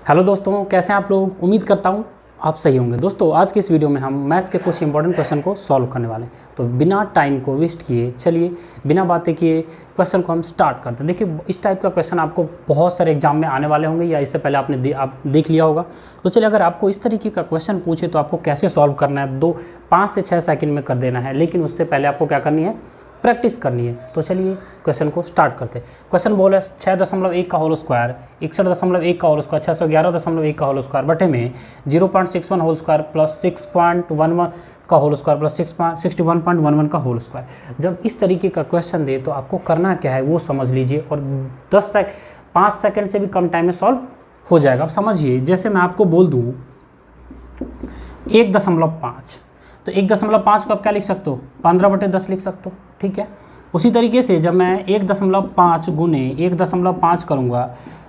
Hello दोस्तों, कैसे हैं आप लोग। उम्मीद करता हूँ आप सही होंगे। दोस्तों आज के इस वीडियो में हम मैथ्स के कुछ इंपॉर्टेंट क्वेश्चन को सॉल्व करने वाले हैं। तो बिना टाइम को वेस्ट किए चलिए बिना बातें किए क्वेश्चन को हम स्टार्ट करते हैं। देखिए इस टाइप का क्वेश्चन आपको बहुत सारे एग्जाम में आने वाले होंगे या इससे पहले आपने आप देख लिया होगा। तो चलिए अगर आपको इस तरीके का क्वेश्चन पूछे तो आपको कैसे सॉल्व करना है, 5 से 6 सेकंड में कर देना है। लेकिन उससे पहले आपको क्या करनी है, प्रैक्टिस करनी है। तो चलिए क्वेश्चन को स्टार्ट करते हैं। क्वेश्चन बोल है 6.1 का होल स्क्वायर 61.1 का होल स्क्वायर 611.1 का होल स्क्वायर बटे में 0.61 होल स्क्वायर प्लस 6.11 का होल स्क्वायर प्लस 61.11 का होल स्क्वायर। जब इस तरीके का क्वेश्चन दे तो आपको करना क्या है वो समझ लीजिए और 5 सेकंड से भी कम टाइम में सॉल्व हो जाएगा। आप समझिए, जैसे मैं आपको बोल दूँ 1.5 तो 1.5 को आप क्या लिख सकते हो, 15/10 लिख सकते हो। ठीक है, उसी तरीके से जब मैं 1.5 गुने 1.5 करूँगा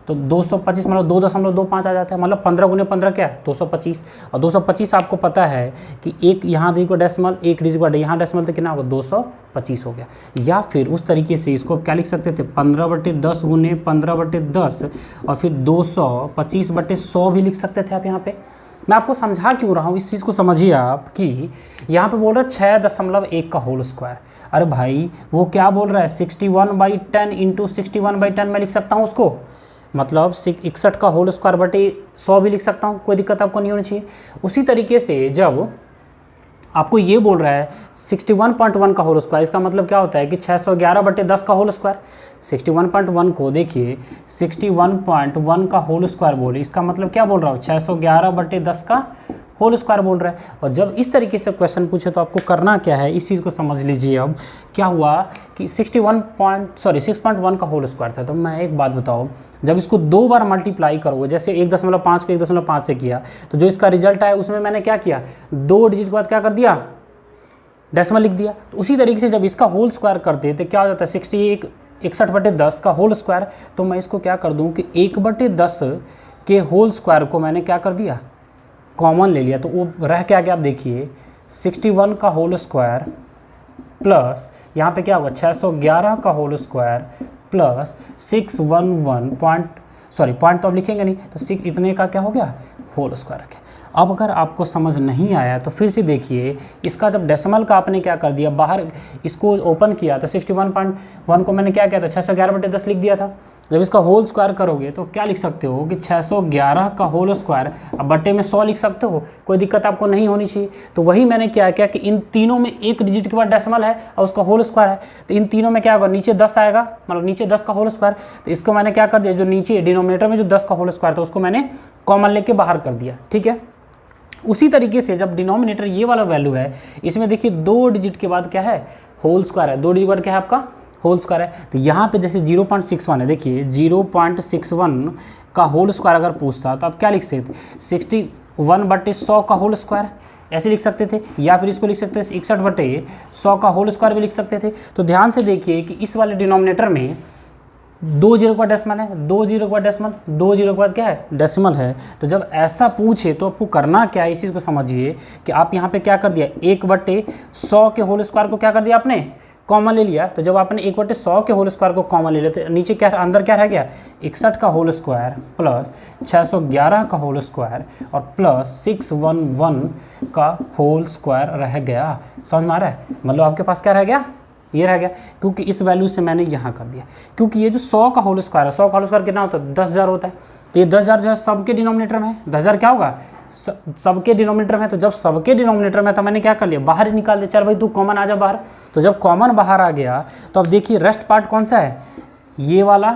तो 225 मतलब 2.25 आ जाता है। मतलब 15 गुने 15 क्या है, 225। और 225 आपको पता है कि एक यहाँ डिजिट का डेसिमल, एक डिजिट का यहाँ डेसिमल तो कितना होगा, 225 हो गया। या फिर उस तरीके से इसको क्या लिख सकते थे, 15/10 गुने 15/10 और फिर 225/100 भी लिख सकते थे आप। यहाँ पे मैं आपको समझा क्यों रहा हूँ, इस चीज़ को समझिए आप कि यहाँ पे बोल रहा है 6.1 का होल स्क्वायर। अरे भाई वो क्या बोल रहा है, 61/10 इंटू 61/10 मैं लिख सकता हूँ उसको, मतलब 61 का होल स्क्वायर बटे 100 भी लिख सकता हूँ। कोई दिक्कत आपको नहीं होनी चाहिए। उसी तरीके से जब आपको ये बोल रहा है 61.1 का होल स्क्वायर, इसका मतलब क्या होता है कि 611/10 का होल स्क्वायर। 61.1 को देखिए 61.1 का होल स्क्वायर बोले, इसका मतलब क्या बोल रहा हूँ, 611/10 का होल स्क्वायर बोल रहा है। और जब इस तरीके से क्वेश्चन पूछे तो आपको करना क्या है, इस चीज़ को समझ लीजिए। अब क्या हुआ कि 6.1 का होल स्क्वायर था। तो मैं एक बात बताओ, जब इसको 2 बार मल्टीप्लाई करोगे, जैसे 1.5 को 1.5 से किया तो जो इसका रिजल्ट आया उसमें मैंने क्या किया, 2 डिजिट के बाद क्या कर दिया, डेसिमल लिख दिया। तो उसी तरीके से जब इसका होल स्क्वायर करते तो क्या हो जाता है, 61/10 का होल स्क्वायर। तो मैं इसको क्या कर दूं कि 1/10 के होल स्क्वायर को मैंने क्या कर दिया, कॉमन ले लिया। तो वो रह क्या गया, आप देखिए 61 का होल स्क्वायर प्लस यहाँ पे क्या होगा 611 का होल स्क्वायर प्लस 611 पॉइंट तो आप लिखेंगे नहीं, तो 6 इतने का क्या हो गया, होल स्क्वायर रखें। अब अगर आपको समझ नहीं आया तो फिर से देखिए, इसका जब डेसिमल का आपने क्या कर दिया, बाहर इसको ओपन किया तो 61.1 को मैंने क्या किया था, 611/10 लिख दिया था। जब इसका होल स्क्वायर करोगे तो क्या लिख सकते हो कि 611 का होल स्क्वायर, अब बटे में 100 लिख सकते हो। कोई दिक्कत आपको नहीं होनी चाहिए। तो वही मैंने क्या किया कि इन तीनों में एक डिजिट के बाद डेसिमल है और उसका होल स्क्वायर है, तो इन तीनों में क्या होगा, नीचे 10 आएगा, मतलब नीचे 10 का होल स्क्वायर। तो इसको मैंने क्या कर दिया, जो नीचे डिनोमिनेटर में जो 10 का होल स्क्वायर था उसको मैंने कॉमन लेके बाहर कर दिया। ठीक है, उसी तरीके से जब डिनोमिनेटर ये वाला वैल्यू है, इसमें देखिए 2 डिजिट के बाद क्या है, होल स्क्वायर है। 2 डिजिट के बाद क्या है आपका, होल स्क्वायर है। तो यहाँ पे जैसे 0.61 है, देखिए 0.61 का होल स्क्वायर अगर पूछता तो आप क्या लिख सकते, 61/100 का होल स्क्वायर ऐसे लिख सकते थे, या फिर इसको लिख सकते थे 61/100 का होल स्क्वायर भी लिख सकते थे। तो ध्यान से देखिए कि इस वाले डिनोमिनेटर में 2 जीरो का डेसिमल है, 2 जीरो का डेसिमल, 2 जीरो के बाद क्या है, डेसिमल है। तो जब ऐसा पूछे तो आपको करना क्या है, इस चीज़ को समझिए कि आप यहाँ पे क्या कर दिया, 1/100 के होल स्क्वायर को क्या कर दिया आपने, कॉमन ले लिया। तो जब आपने 1/100 के होल स्क्वायर को कॉमन ले लिया तो नीचे क्या, अंदर क्या रह गया, 61 का होल स्क्वायर प्लस 611 का होल स्क्वायर और प्लस 611 का होल स्क्वायर रह गया। समझ में आ रहा है, मतलब आपके पास क्या रह गया, ये रह गया। क्योंकि इस वैल्यू से मैंने यहाँ कर दिया, क्योंकि ये जो 100 का होल स्क्वायर है, 100 का होल स्क्वायर कितना होता है, 10,000 होता है। तो ये 10,000 जो है सबके डिनोमिनेटर में है, 10,000 क्या होगा, सबके डिनोमिनेटर में। तो जब सबके डिनोमिनेटर में तो मैंने क्या कर लिया, बाहर ही निकाल दिया, चल भाई तू कॉमन आ जा बाहर। तो जब कॉमन बाहर आ गया तो अब देखिए रेस्ट पार्ट कौन सा है, ये वाला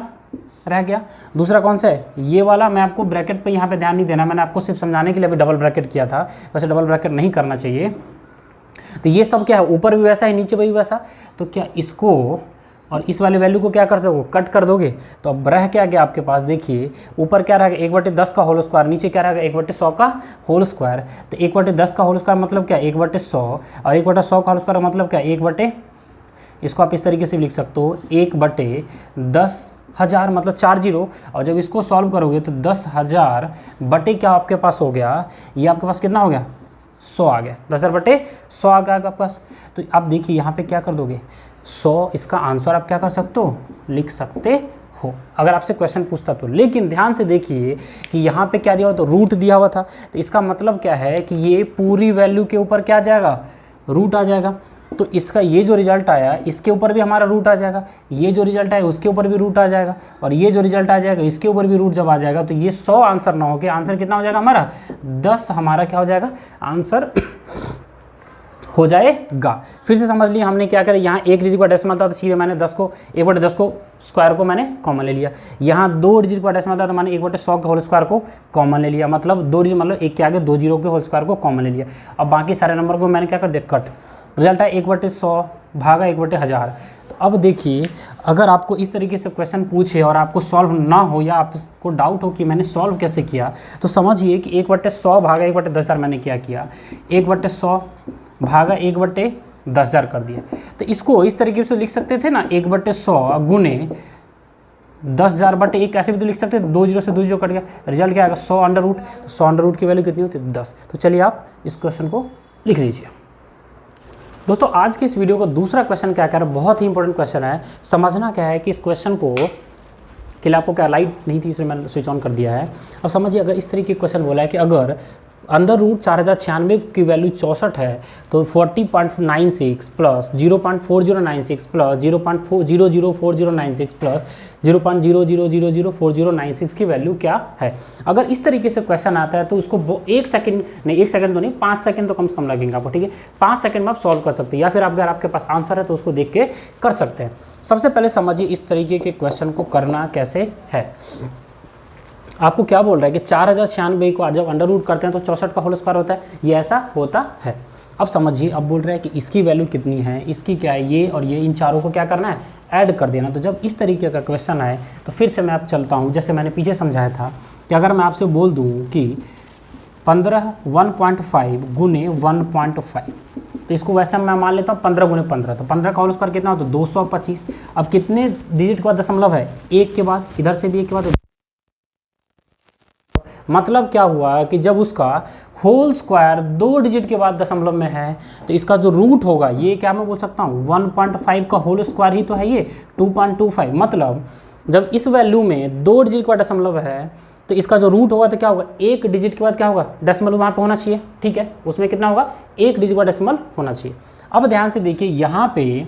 रह गया। दूसरा कौन सा है, ये वाला। मैं आपको ब्रैकेट पे यहाँ पे ध्यान नहीं देना, मैंने आपको सिर्फ समझाने के लिए अभी डबल ब्रैकेट किया था, वैसे डबल ब्रैकेट नहीं करना चाहिए। तो ये सब क्या है, ऊपर भी वैसा है नीचे भी वैसा। तो क्या इसको और इस वाले वैल्यू को क्या कर सको, कट कर दोगे। तो अब रह क्या गया आपके पास, देखिए ऊपर क्या रहेगा 1/10 का होल स्क्वायर, नीचे क्या रहेगा 1/100 का होल स्क्वायर। तो 1/10 का होल स्क्वायर मतलब क्या, 1/100 और 1/100 का होल स्क्वायर मतलब क्या, इसको आप इस तरीके से भी लिख सकते हो 1/10,000 मतलब 4 जीरो। और जब इसको सॉल्व करोगे तो 10,000 बटे क्या आपके पास हो गया, ये आपके पास कितना हो गया, 100 आ गया। 10,000/100 आ गया आपके पास। तो आप देखिए यहाँ पे क्या कर दोगे, 100 इसका आंसर आप क्या कर सकते हो, लिख सकते हो, अगर आपसे क्वेश्चन पूछता तो। लेकिन ध्यान से देखिए कि यहाँ पे क्या दिया हुआ, तो रूट दिया हुआ था, तो इसका मतलब क्या है कि ये पूरी वैल्यू के ऊपर क्या आ जाएगा, रूट आ जाएगा। तो इसका ये जो रिजल्ट आया इसके ऊपर भी हमारा रूट आ जाएगा, ये जो रिजल्ट आया उसके ऊपर भी रूट आ जाएगा, और ये जो रिजल्ट आ जाएगा इसके ऊपर भी रूट जब आ जाएगा तो ये 100 आंसर ना हो के आंसर कितना हो जाएगा हमारा 10 हमारा क्या हो जाएगा आंसर हो जाएगा। फिर से समझ लिया हमने क्या करा, यहाँ एक डिजिट का डेसिमल था तो सीधे मैंने 10 को 1/10 को स्क्वायर को मैंने कॉमन ले लिया। यहाँ 2 डिजिट का डेसिमल था तो मैंने 1/100 के होल स्क्वायर को कॉमन ले लिया, मतलब 2 डिजिट मतलब एक के आगे 2 जीरो के होल स्क्वायर को कॉमन ले लिया। अब बाकी सारे नंबर को मैंने क्या कर दिया कट, रिजल्ट है 1/100 भागा 1/1000। तो अब देखिए अगर आपको इस तरीके से क्वेश्चन पूछे और आपको सॉल्व ना हो या आपको डाउट हो कि मैंने सॉल्व कैसे किया, तो समझिए कि 1/100 भागा 1/10000 मैंने क्या किया, 1/100 भागा 1/10000 कर दिया। तो इसको इस तरीके से लिख सकते थे ना, 1/100 गुने 10,000 बटे 1 ऐसे भी तो लिख सकते थे, 2 जीरो से 2 जीरो कट गया, रिजल्ट क्या आएगा 100 अंडर रूट। तो 100 अंडर रूट की वैल्यू कितनी होती है 10। तो चलिए आप इस क्वेश्चन को लिख लीजिए। दोस्तों आज के इस वीडियो का दूसरा क्वेश्चन क्या कह रहा है, बहुत ही इंपॉर्टेंट क्वेश्चन है। समझना क्या है कि इस क्वेश्चन को के लिए आपको क्या लाइट नहीं थी इसलिए मैंने स्विच ऑन कर दिया है। अब समझिए अगर इस तरीके क्वेश्चन बोला है कि अगर अंडर रूट 4096 की वैल्यू 64 है तो 40.96 प्लस 0.4096 प्लस 0.00496 प्लस 0.00004096 की वैल्यू क्या है। अगर इस तरीके से क्वेश्चन आता है तो उसको 1 सेकंड नहीं, 1 सेकंड तो नहीं 5 सेकंड तो कम से कम लगेंगे आपको, ठीक है। 5 सेकंड में आप सॉल्व कर सकते हैं, या फिर अगर आपके पास आंसर है तो उसको देख के कर सकते हैं। सबसे पहले समझिए इस तरीके के क्वेश्चन को करना कैसे है। आपको क्या बोल रहा है कि 4096 को जब अंडर रूट करते हैं तो 64 का होल स्क्वायर होता है, ये ऐसा होता है। अब समझिए अब बोल रहा है कि इसकी वैल्यू कितनी है, इसकी क्या है, ये और ये, इन चारों को क्या करना है ऐड कर देना। तो जब इस तरीके का क्वेश्चन आए तो फिर से मैं आप चलता हूँ, जैसे मैंने पीछे समझाया था कि अगर मैं आपसे बोल दूँ कि 1.5 गुने 1.5, तो इसको वैसे मैं मान लेता हूँ 15 गुने 15, तो 15 का होल स्क्वायर कितना होता है 225। अब कितने डिजिट के बाद दशमलव है, एक के बाद, इधर से भी एक के बाद, मतलब क्या हुआ कि जब उसका होल स्क्वायर 2 डिजिट के बाद दशमलव में है तो इसका जो रूट होगा ये क्या मैं बोल सकता हूँ 1.5 का होल स्क्वायर ही तो है ये 2.25। मतलब जब इस वैल्यू में 2 डिजिट का दशमलव है तो इसका जो रूट होगा तो क्या होगा, एक डिजिट के बाद क्या होगा डेसिमल वहाँ पे होना चाहिए, ठीक है। उसमें कितना होगा, एक डिजिट का डेसिमल होना चाहिए। अब ध्यान से देखिए यहाँ पे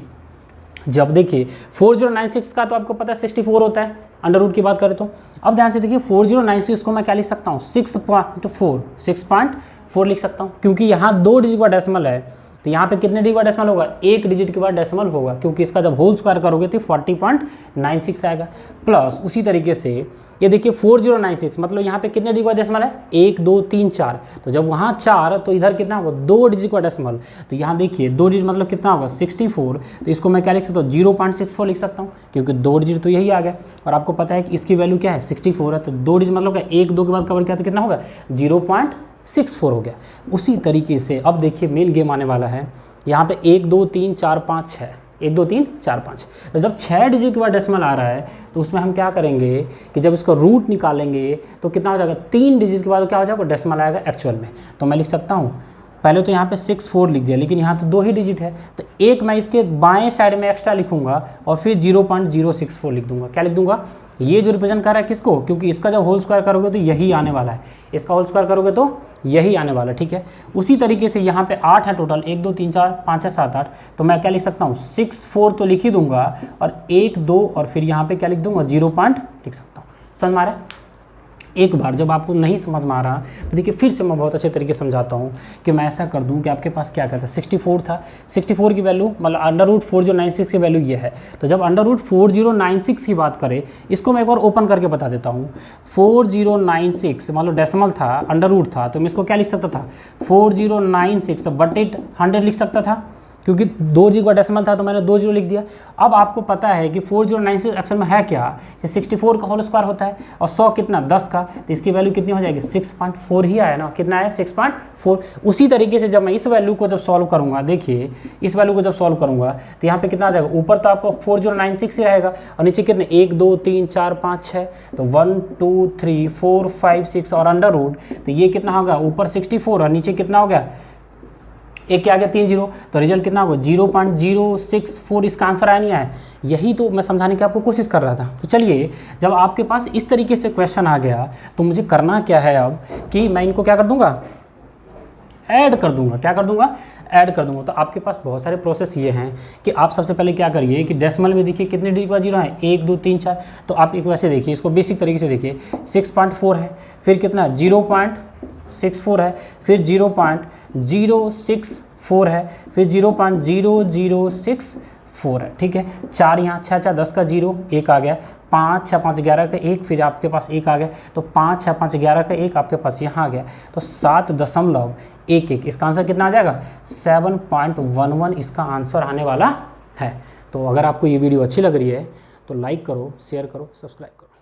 जब देखिए 4096 का तो आपको पता है 64 होता है अंडर रूट की बात करें तो। अब ध्यान से देखिए 4096 को मैं क्या लिख सकता हूँ 6.4 लिख सकता हूँ, क्योंकि यहाँ 2 डिजिट का डेसिमल है तो यहाँ पे कितने डिजिट का डेसिमल होगा, एक डिजिट के बाद डेसिमल होगा, क्योंकि इसका जब होल स्क्वायर करोगे तो 40.96 आएगा। प्लस उसी तरीके से ये देखिए 4096 मतलब यहाँ पे कितने डिजिट का डेसिमल है 1 2 3 4, तो जब वहाँ 4 तो इधर कितना होगा 2 डिजिट का डेसिमल, तो यहाँ देखिए 2 डिजिट मतलब कितना होगा 64, तो इसको मैं क्या लिख सकता हूँ 0.64 लिख सकता हूँ, क्योंकि 2 डिजिट तो यही आ गया और आपको पता है कि इसकी वैल्यू क्या है 64 है, तो 2 डिजिट मतलब क्या 1 2 के बाद कवर किया तो कितना होगा 0.64 हो गया। उसी तरीके से अब देखिए मेन गेम आने वाला है, यहाँ पे 1 2 3 4 5 6, 1 2 3 4 5, तो जब 6 डिजिट के बाद डेसिमल आ रहा है तो उसमें हम क्या करेंगे कि जब इसका रूट निकालेंगे तो कितना हो जाएगा 3 डिजिट के बाद क्या हो जाएगा डेसिमल आएगा एक्चुअल में। तो मैं लिख सकता हूँ पहले तो यहाँ पे 64 लिख दिया, लेकिन यहाँ तो 2 ही डिजिट है तो एक मैं इसके बाएं साइड में एक्स्ट्रा लिखूंगा और फिर 0.064 लिख दूंगा। क्या लिख दूंगा, ये जो रिप्रेजेंट कर रहा है किसको, क्योंकि इसका जब होल स्क्वायर करोगे तो यही आने वाला है, इसका होल स्क्वायर करोगे तो यही आने वाला है, ठीक है। उसी तरीके से यहाँ पे 8 है टोटल, 1 2 3 4 5 6 7 8, तो मैं क्या लिख सकता हूँ 64 तो लिख ही दूंगा और 1 2 और फिर यहाँ पे क्या लिख दूंगा 0 पॉइंट लिख सकता हूँ। समझ में आ रहा है। एक बार जब आपको नहीं समझ में आ रहा तो देखिए फिर से मैं बहुत अच्छे तरीके से समझाता हूँ कि मैं ऐसा कर दूँ कि आपके पास क्या कहता है 64 था, 64 की वैल्यू मतलब अंडर रूट 4096 की वैल्यू ये है। तो जब अंडर रूट 4096 की बात करें, इसको मैं एक बार ओपन करके बता देता हूँ। 4096 मतलब डेसिमल था, अंडर रूट था, तो मैं इसको क्या लिख सकता था 4096 बटे 100 लिख सकता था, क्योंकि 2 डिजिट का डेसिमल था तो मैंने 2 जीरो लिख दिया। अब आपको पता है कि 4096 एक्चुअल में है क्या, ये 64 का होल स्क्वायर होता है और 100 कितना 10 का, तो इसकी वैल्यू कितनी हो जाएगी 6.4 ही आया ना, कितना है 6.4। उसी तरीके से जब मैं इस वैल्यू को जब सॉल्व करूंगा, देखिए इस वैल्यू को जब सॉल्व करूंगा तो यहाँ पे कितना आ जाएगा, ऊपर तो आपको 4096 ही रहेगा और नीचे कितने 1 2 3 4 5 6, तो 1 2 3 4 5 6 और अंडर रूट, तो ये कितना होगा ऊपर 64 और नीचे कितना हो गया एक के आगे 3 जीरो, तो रिजल्ट कितना होगा 0.064, इसका आंसर आया नहीं आया। यही तो मैं समझाने की आपको कोशिश कर रहा था। तो चलिए, जब आपके पास इस तरीके से क्वेश्चन आ गया तो मुझे करना क्या है अब कि मैं इनको क्या कर दूंगा, ऐड कर दूंगा। क्या कर दूंगा, ऐड कर दूंगा। तो आपके पास बहुत सारे प्रोसेस ये हैं कि आप सबसे पहले क्या करिए कि डेसिमल में देखिए कितने डिजिट का जीरो है, 1 2 3 4। तो आप एक वैसे देखिए, इसको बेसिक तरीके से देखिए, 6.4 है, फिर कितना 0.64 है, फिर 0.064 है, फिर 0.0064 है। ठीक है, 4 यहाँ, 6 6 10 का 0, 1 आ गया, 5 6 5 11 का 1, फिर आपके पास 1 आ गया, तो 5 6 5 11 का 1 आपके पास यहाँ आ गया, तो 7.11। इसका आंसर कितना आ जाएगा 7.11, इसका आंसर आने वाला है। तो अगर आपको ये वीडियो अच्छी लग रही है तो लाइक करो, शेयर करो, सब्सक्राइब करो।